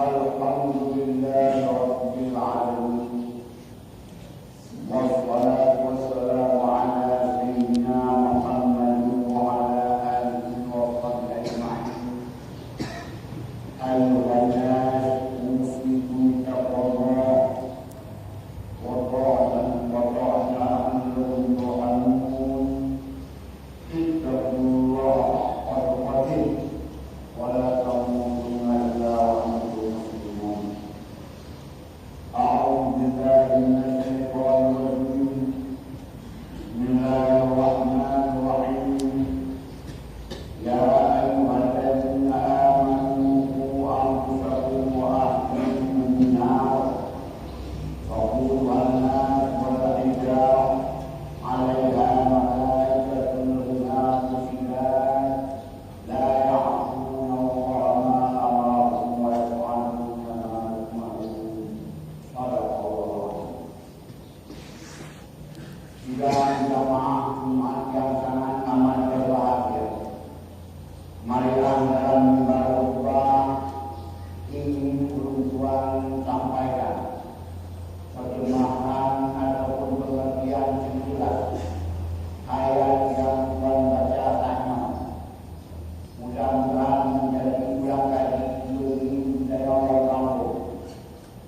Alhamdulillah Rabbil Alamin. Wassalatu wassalamu ala sayyidina Muhammadin wa ala alihi wa sahbihi ajma'in. Ayyuhan nas usikum taqwallah wa ta'atan wa ta'atan tu'minun. Ittaqullah wa tuqatih wa la tamutunna illa wa antum muslimun. A'udzu billahi minasy syaithanir rajim. Bismillahirrahmanirrahim. Ya ayyuhalladzina amanu qu anfusakum wa ahlikum nar. Waquduha an-nas wal hijarah 'alaiha malaikatun ghilazun la ya'suna Allaha ma amarahum wa yaf'aluna ma yu'marun. Sadaqallah. Sidang jamaah Jumat yang sangat amat berbahagia, marilah dalam mimbar khutbah ingin Guru Tuan sampaikan terjemahan ataupun pengertian singkat ayat yang Tuan baca tanya. Mudah-mudahan menjadi ulang kaji ilmu budaya orang kampung,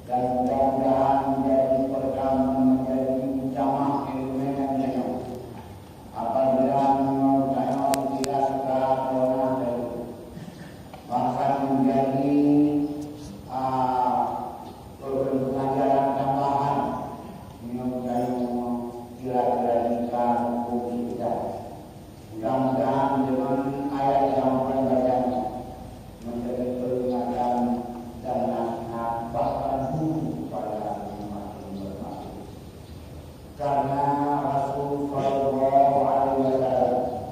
dan mudah-mudahan menjadi peredam menjadi jamaah ilmu yang jenuh. Apabila menurutnya tidak suka pernah dari bahkan menjadi pengajaran tambahan menurutnya kira-kira jika hukum kita. Mudah-mudahan dengan ayat yang akan bacanya menjadi peringatan dan nasihat bahkan guru pada umat ini bermaksud. Karena Rasul Sallallahu Alaihi Wasallam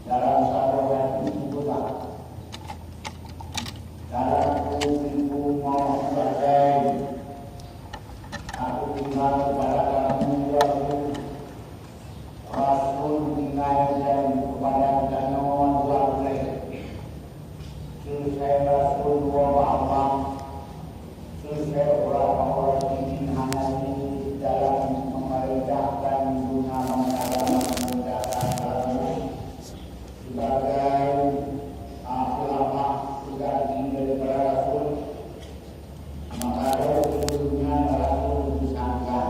dalam satu hadis disebutkan, dalam tubuhku mau selesai, aku tinggal kepada kamu Rasul. Rasul tinggal dan kepada kanon dua boleh. Selesai Rasul dua Allah. Selesai orang-orang ini hanya ini dalam memerintahkan guna mengadakan kamu sebagai ulama sebagai daripada Rasul. Maka sebelumnya Rasul disangkan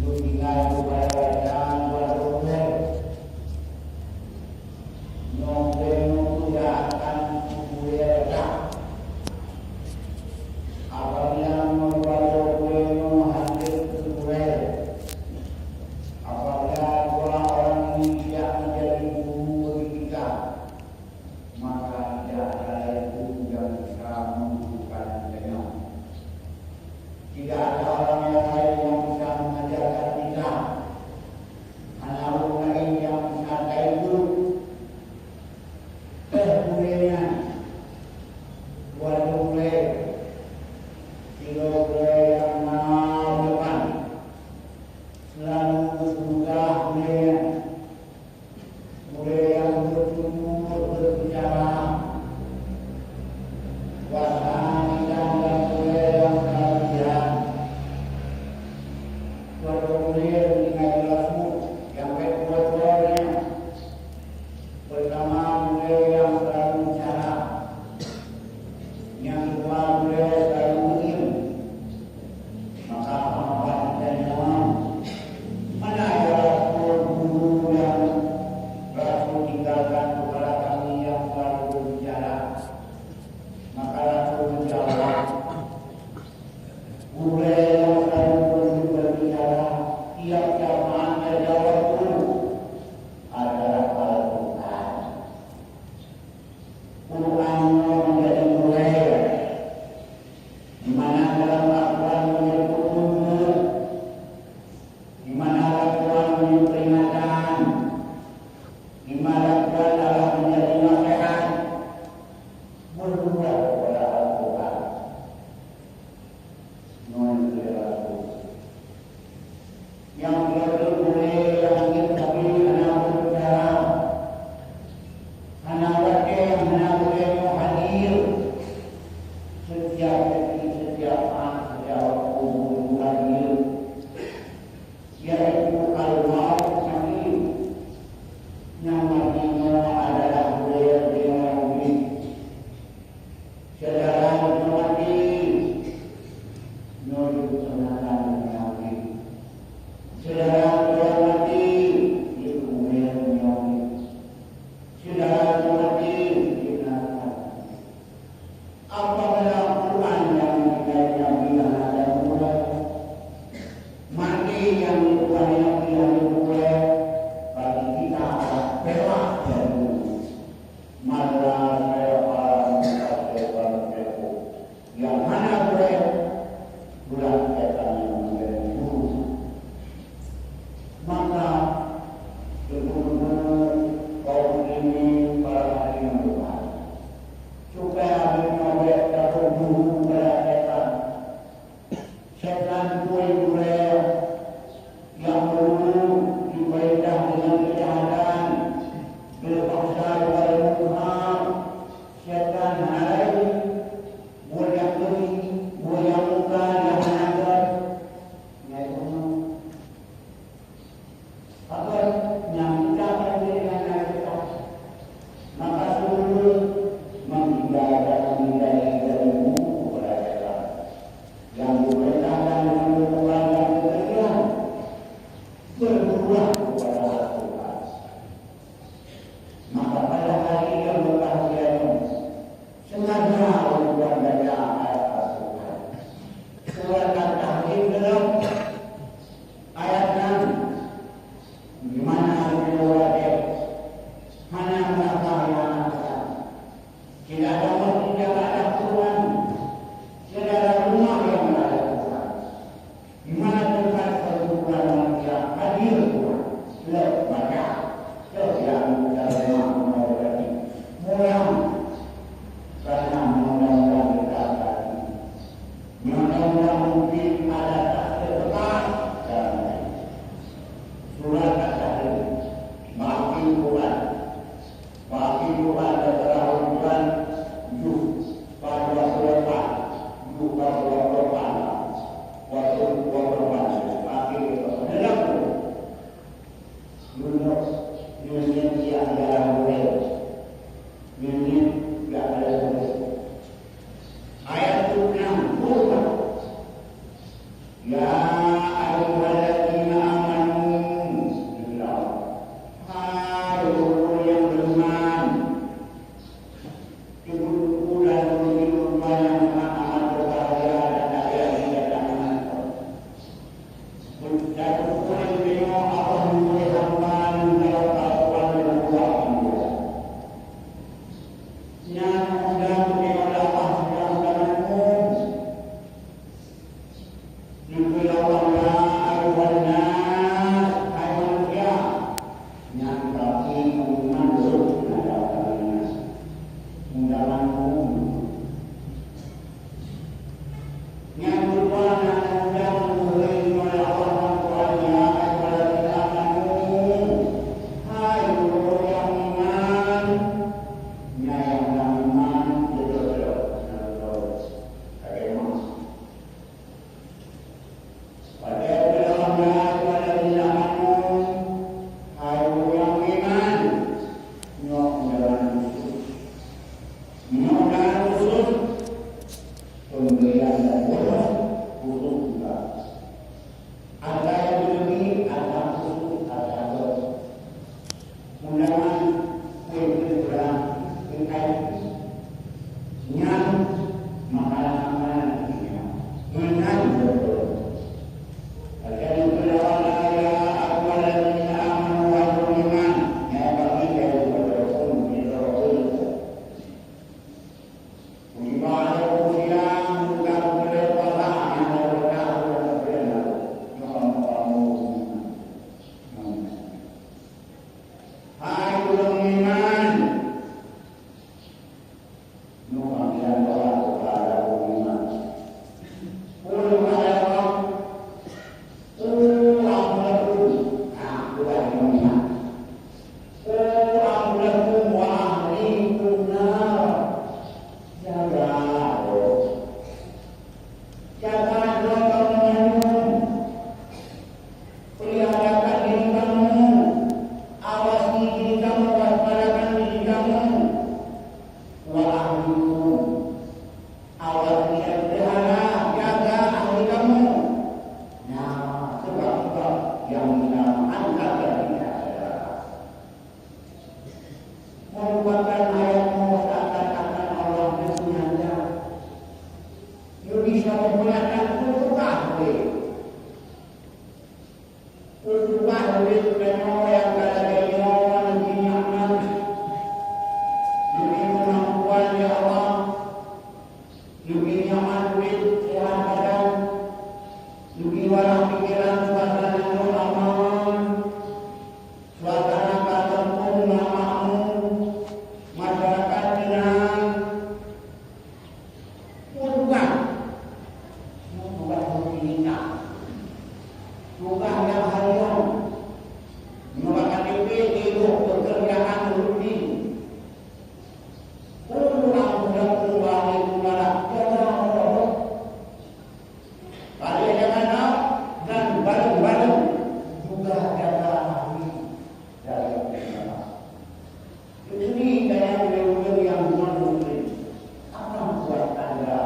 lu tinggal kepada kerajaan berdoa nyobeng tidak akan kubuya tak. Apabila membaca kueno hadir kubuya, apabila orang-orang ini tidak menjadi guru bagi kita, maka tidak ada guru yang bisa membutuhkan kita. Tidak ada orang yang lain yang bisa mengajarkan kita. Hanya orang lain yang bisa guru. Kemudian buat mulai tiga yang depan selalu berbuka mulai yang bertumbuh berbicara wahai dan mulai yang kalian buat mulai dengan jelasmu yang kedua-duanya. Pertama mulai yang selalu bicara, yang kedua mulai selalu diam. Maka apa dan mana ya guru yang Rasul tinggalkan kepada kami yang selalu berbicara? Maka Rasul menjawab, mulai yang selalu berbicara tiap jamaah terjawab dulu adalah Al-Quran. Quran menjadi mulai di mana dalam Al-Quran menjadi petunjuk, di mana Al-Quran menjadi peringatan, di mana Al-Quran adalah menjadi nasihat. Berdoa kepada Al-Quran. Yang tidak boleh yang ingin kami anak berbicara, anak wakil, anak boleh hadir Tuhan yang boleh bagi kita akan pelak dan maka saya yang mana boleh bulan setan yang menjadi guru. Maka benar-benar kaum ini para hati yang Tuhan supaya menolak atau guru pada setan. Setan boleh yang dulu diperintah dengan kejahatan berpaksa kepada Tuhan. Setan hari boleh beri, boleh bukan yang menanggar yaitu apa yang kita dengan kita. Maka seluruh menghindari dari buku kepada yang diperintahkan dengan keluarga kerajaan berbuah kepada Tuhan. Berubah oleh orang yang kadang-kadang lebih nyaman, lebih kemampuan ya Allah, lebih nyaman duit sehat badan, lebih walau pikiran suasana yang aman, suasana kampung makmur, masyarakat tenang. Bukan rutinitas, bukan yang harian, merupakan hidup pekerjaan rutin. Pulang sudah kembali kepada Allah. Pada zaman dan bareng-bareng juga jaga hati dari Allah. Ini yang menurut apa buat Anda?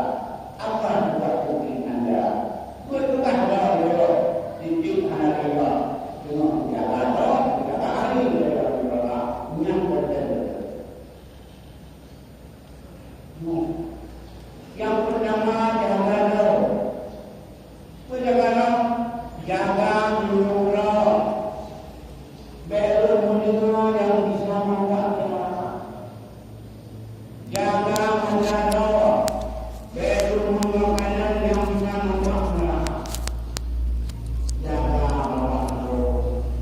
Apa buat mungkin Anda? Bukan Allah didik anak Allah dengan jaga Allah, jaga ahli dari Allah yang berbeda. Yang pertama jaga Allah, jaga Allah, belum mendengar yang bisa membuat jaga Allah, belum makanan yang bisa membuat jaga Allah,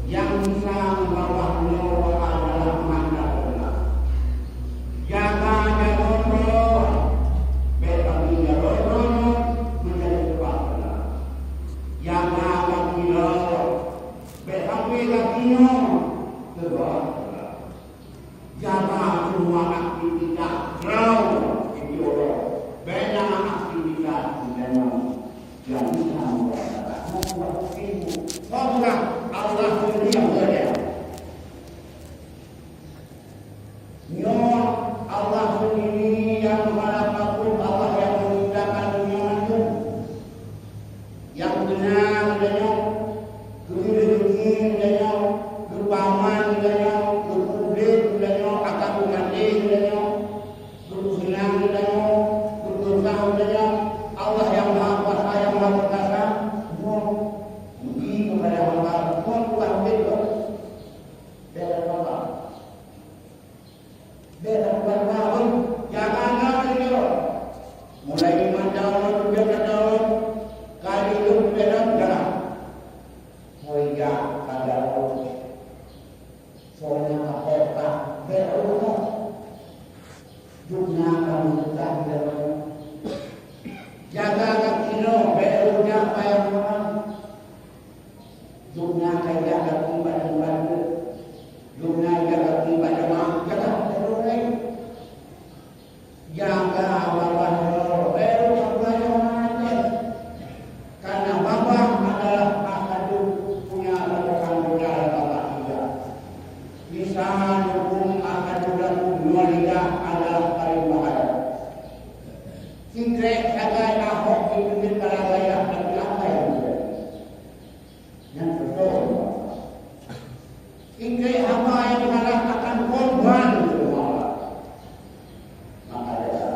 yang bisa membawa Allah adalah mata Allah. Jaga Allah, bagi Allah menjadi sebab Allah. Jaga Allah, bagi kakinya sebab Allah. Jaga semua aktivitas kau itu Allah. Banyak aktivitas yang bisa membuat ibu. Semoga Allah sendiri yang berada. Nyon Allah sendiri yang maha makhluk, Allah yang menciptakan dunia itu. Yang benar adanya, rezeki adanya, kepaman adanya, kepublik adanya, akal mandi adanya, kesenang adanya, kedosa adanya. Allah yang maha kuasa, yang maha perkasa. Mugi kepada Allah. Bukan beda. Beda Allah. Beda Allah. Jangan dia. Mulai iman dalam beda dalam. Kali itu beda dalam. Moga pada Allah. Soalnya apa? Beda Allah. Dunia kamu tak dalam. Jaga kaki lo, berunya payah orang. Dunia kaya kaki pada dunia kaki pada mak, jaga orang. Jaga bapak lo, beru sampai orang. Karena bapak adalah akadu punya lakukan budaya bapak juga. Bisa hukum akadu dua lidah adalah paling bahaya. Sigrek sagai Ahok dipimpin para bayar tapi apa yang terjadi? Yang betul. Sigrek apa yang mengatakan korban semua. Maka dia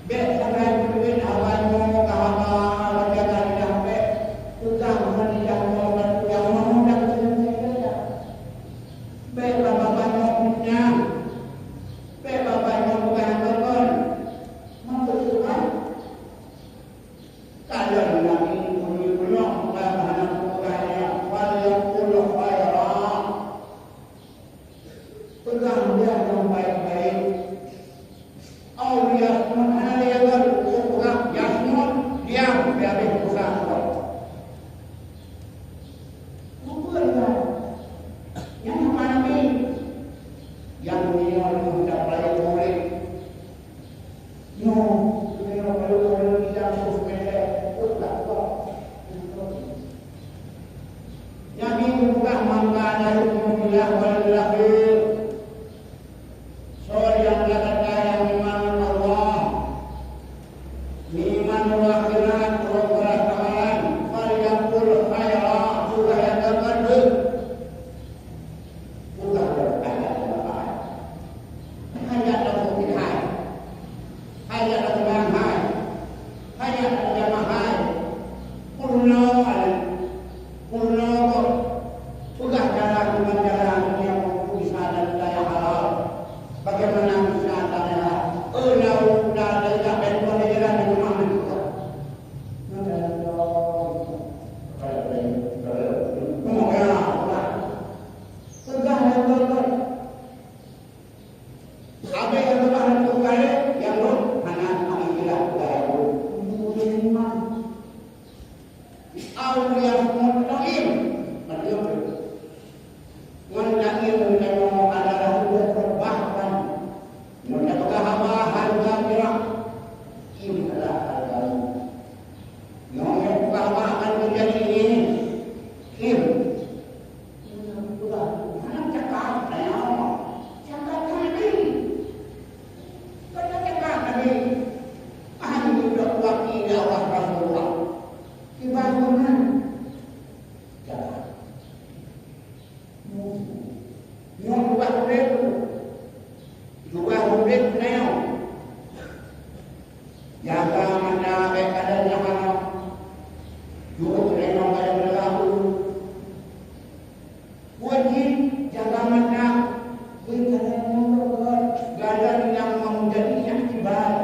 bet sagai dipimpin awanmu kawan-kawan jaga sampai tukang mendidak korban yang mengundang saja. Bet bapak-bapak punya, bet bapak-bapak bukan korban. Kalian lagi punya bahan pokoknya banyak puluh bayar. Pegang dia yang baik-baik. Aulia mana dia berpokok jasmut dia biar pegang. Bukan yang mana ni? Yang dia sudah belajar murid. No. Yang ini bukan mangkana hukumullah wal-akhir. Soal yang kata yang iman Allah, iman akhirat, perasaan, faliyakul khairat, juga yang terbaik. Bukan ayat apa-apa. Ayat al-Qur'an. Ayat al-Qur'an. Ayat al-Qur'an. Kullu Au yang mutaim, maksudnya mutaim kalau adalah bahkan mutaka harga kira ini adalah harga yang bahkan menjadi ini kim sudah mana cakap saya cakap tadi kalau cakap tadi ahli sudah wakil Allah Rasulullah dibangunkan cakap mau buat juga murid neo jaga mana baik adanya mana juga neo pada berlaku wajib jaga mana berkata nomor galan yang menjadi akibat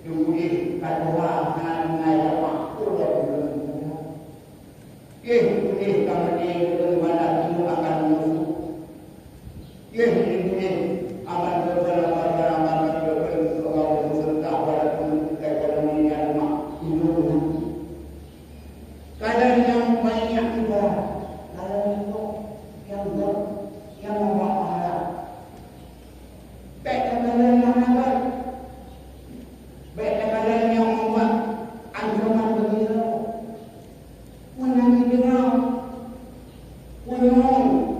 tunggu kadua ngaya waktu boleh kamane mana itu akan musuh ini aman berbarang-barang berperlu serta walaupun ekonomi yang makhluk kadang yang banyak juga kadang itu yang membuat pahala baik kadang yang nakal baik kadang yang membuat ancaman begitu menangis dengar penyong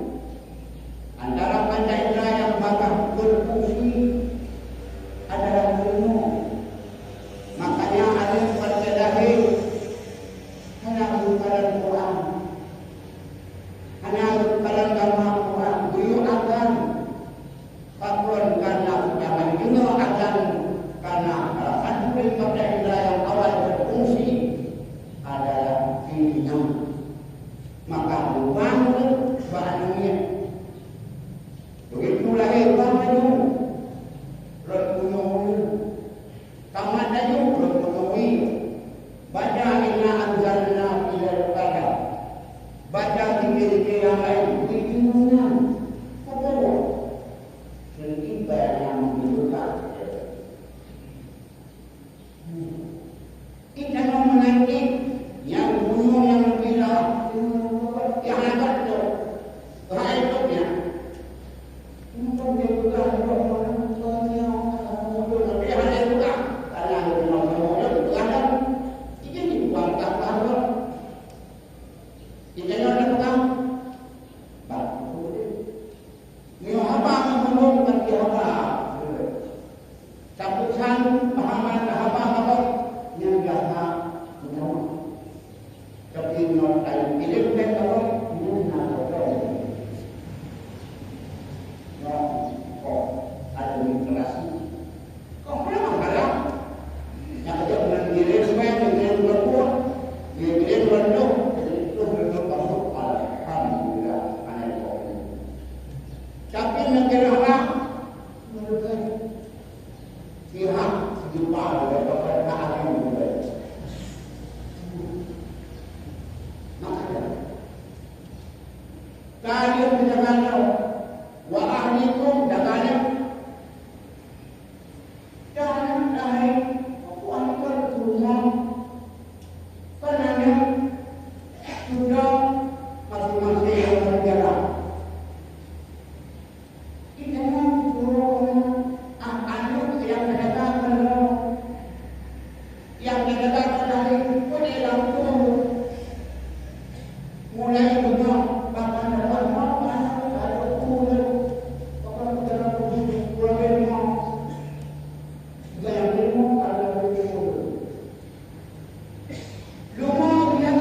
antara Pancasila yang bakal berfungsi adalah ilmu. Makanya ada pada lahir hanya bukan Quran, hanya bukan agama Quran. Beliau akan fakron karena zaman juga akan karena alasan Pancasila yang awal berfungsi adalah ilmu. Maka dibangun bahannya. Begitu lahir bangsa Rasulullah tamat aja Rasulullah baca inna anzalna ila al-qadar baca zikir yang lain bikinnya apa sedikit yang menunjukkan kita mau menaiki yang gunung yang bilang yang ada tu rakyatnya untuk dibuka orang tuanya untuk lebih ada juga karena orang-orang itu ada ini dibuang tak tahu kita nak tahu bagus ni apa ngomong bagi apa capusan pahaman apa yang jaga betul tapi non tai pilih kan kalau ini nak administrasi. Kau pernah malam? Yang kerja dengan diri semua dengan berbuat, diri berdoa, itu berdoa masuk alhamdulillah anak kau. Tapi negara orang mereka pihak jumpa dengan kepada mereka. Makanya kalian menjaga wa ahlikum dagane jangan dahai aku angkat rumah karena sudah masing-masing yang berjalan kita suruh anak yang dikatakan dari boleh langsung mulai benar bahkan dapat makan kalau kurang rumah yang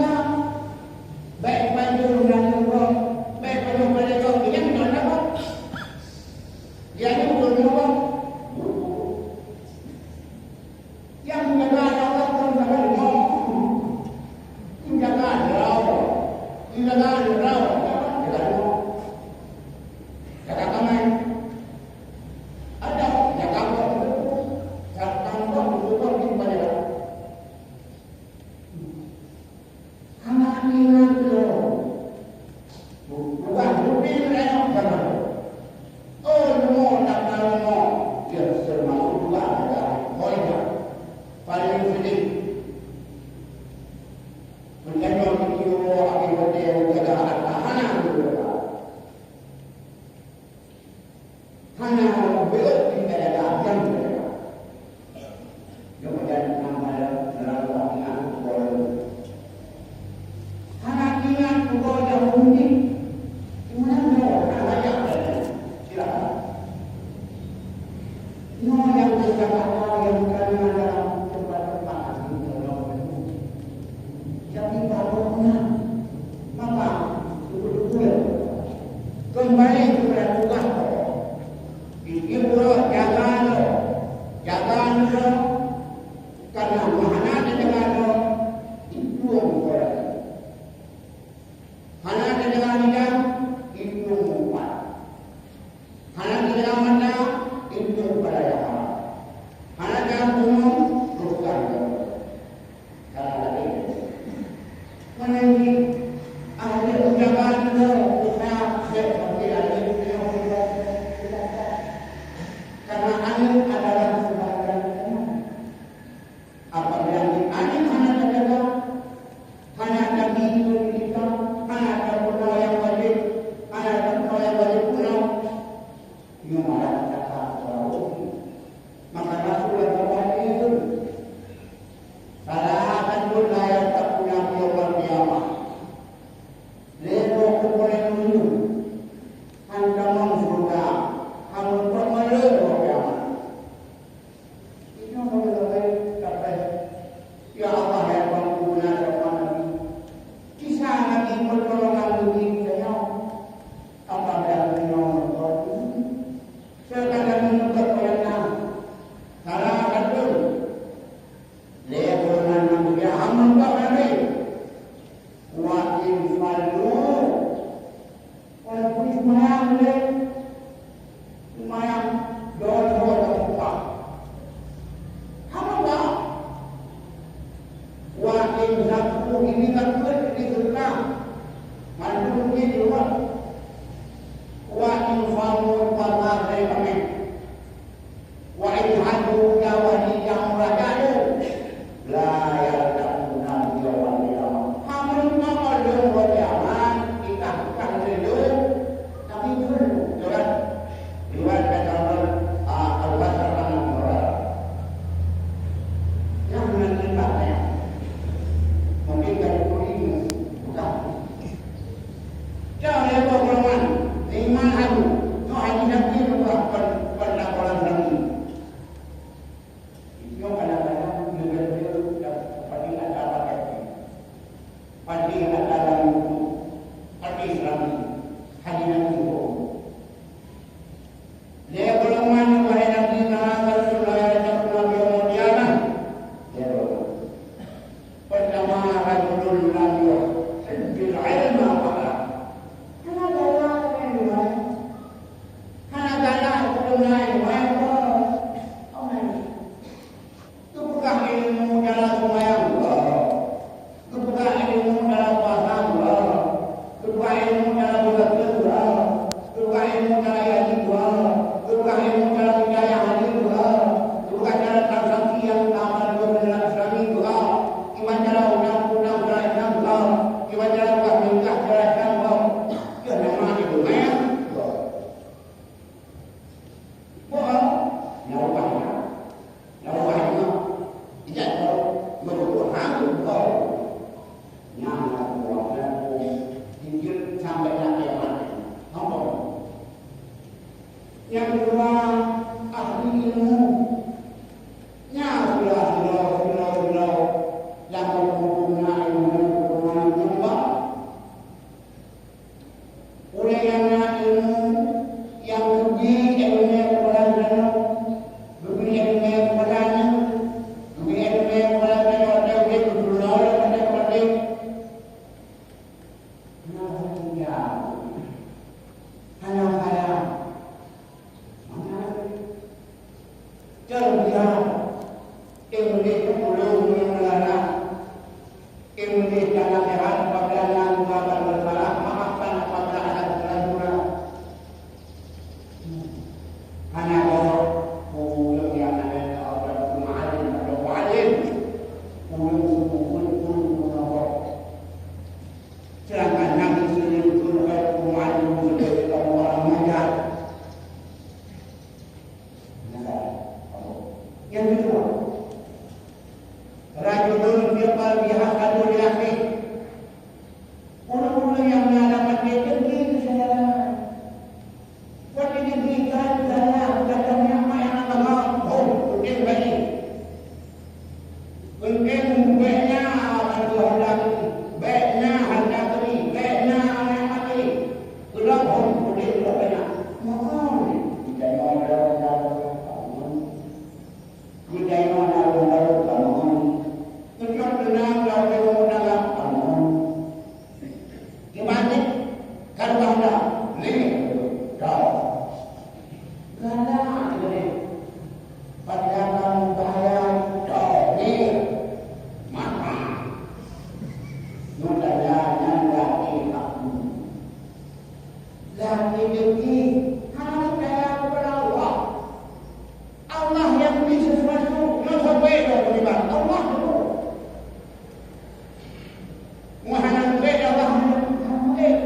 Muhammad beda Allah Muhammad.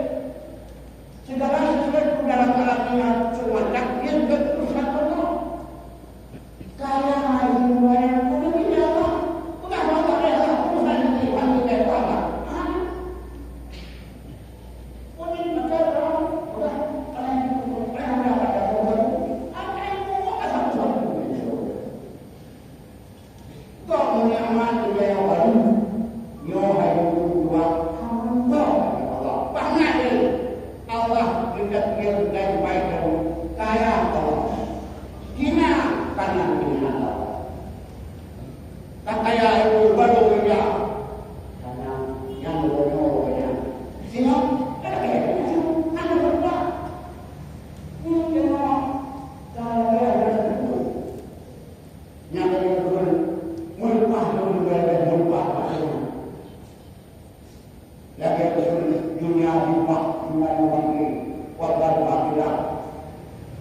Segala sesuatu dalam alamnya cuma takdir keputusan Allah. Kaya mahu bayar pun tidak Allah. Bukan Allah rela Tuhan ini panggil dari Allah. Pun ini macam orang bukan orang yang berada pada apa yang mau asal satu. Kau menyaman juga yang baru. Yo hayu dua hamba Allah. Banyak Allah tidak dia baik kaya Allah. Kina kanan kina Allah. Tak kaya itu baru dia. Karena yang berumurnya. Sino ada kaya itu. Ada berapa? Ini kena kaya itu. Yang itu mulpah dulu berada mulpah maksudnya. Lagi betul dunia rumah orang ini korban akhirat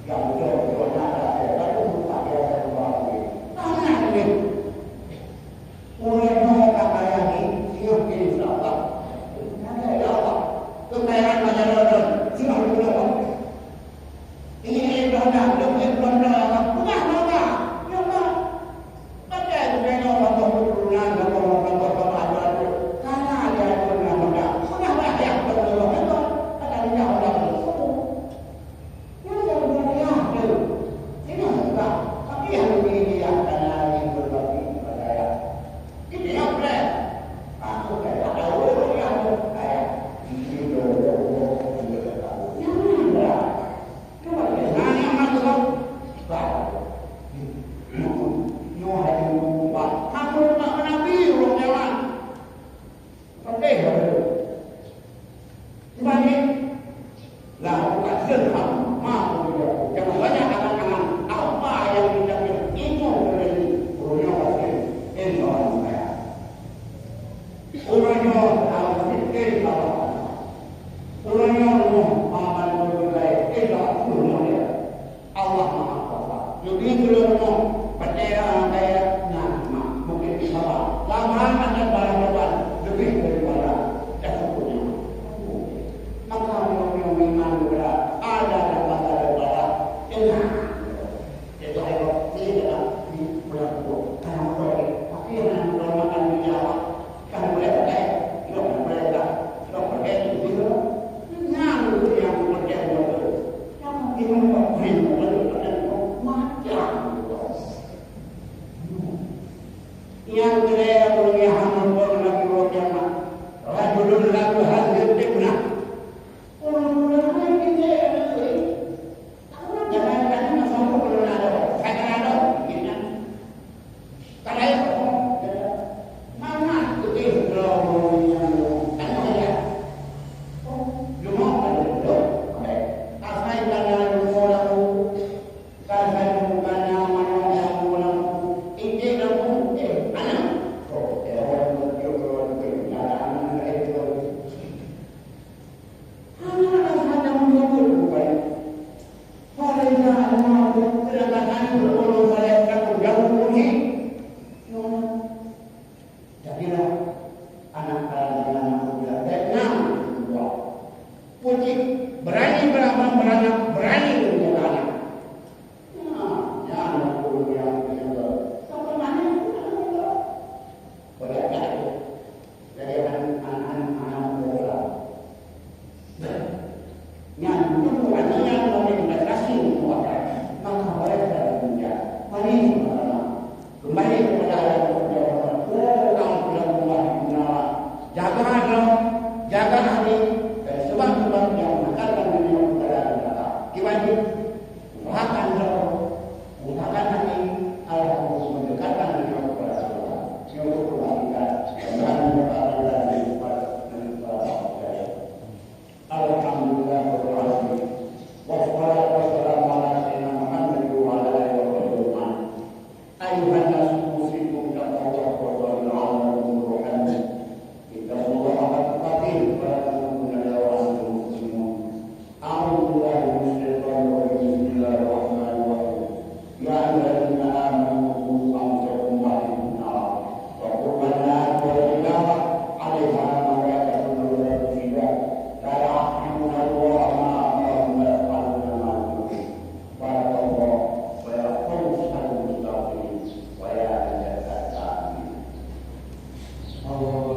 yang betul ada tapi bukan ada orang ini. Tanah ini orang kata yang ini siap insyaAllah. Ada ya Allah. Kekayaan macam mana? Siapa dulu? Ini berada lebih berada. Bukan berada. Ya Allah. Baca juga orang berketurunan dan orang berketurunan itu. Karena ada yang benar-benar. Sudah banyak berketurunan itu. Ada yang orang berketurunan. Yang benar-benar itu. Ini enggak. Tapi yang ini yang karena yang berbagi kepada saya. Ini yang benar. Aku kaya ada orang yang kaya. Ini orang yang benar. Nah, yang masuk. Baik. Yo hayu buat aku tak nabi orang jalan. Pandai betul. Sebab lah bukan serham mahu dia. Jangan banyak katakan apa yang kita itu dari orang orang ini orang kaya. Orang yang awak ini awak. Orang yang aman berbaik tidak pun Allah Maha Kuasa. Lebih belum percaya kaya nak mungkin salah. Lamaran ada barang-barang lebih daripada dasarnya. Maka yang iman berat ada dalam daripada enak. Itu ayat tidak berlaku. Karena boleh akhirnya melakukan dijawab. Karena boleh pakai, tidak boleh tak, tidak pakai itu. Yang percaya betul. Yang iman betul. Yang kedua punya hamil lagi rohnya, rajulun lagu hadir tikna. Orang lain kita ada. Aku jangan masalah belum ada. Saya ada, kita. Kalau itu mana itu kalau yang ada ya. Cuma ada itu. Asal kalau orang kalau bukannya mana yang orang ini lalu anak. Oh, orang itu anak itu. Anak ada menjadi bukan. Pada anak terdapat berulur saya takut jauh ini. Jadilah anak-anak muda dan putih berani beramal beranak berani menjadi anak. Jangan puluh yang sampai mana boleh tak? Jadi anak-anak muda. Yang bukan yang boleh kasih kepada maka mereka punya mari kembali kepada jaga hati dan sebab-sebab yang mengatakan dunia kepada kita. Diwajib usahakan usahakan hati Allah mendekatkan dunia kepada Allah. Yang berkewajiban dan menyebarkan dari kepada Alhamdulillah berhasil. Wassalatu wassalamu ala sayyidina Muhammad wa ala alihi wa sahbihi. Ayuhan nas muslimun taqwa wa ta'ala wa rahmat. Kita semua akan tetapi pada Allah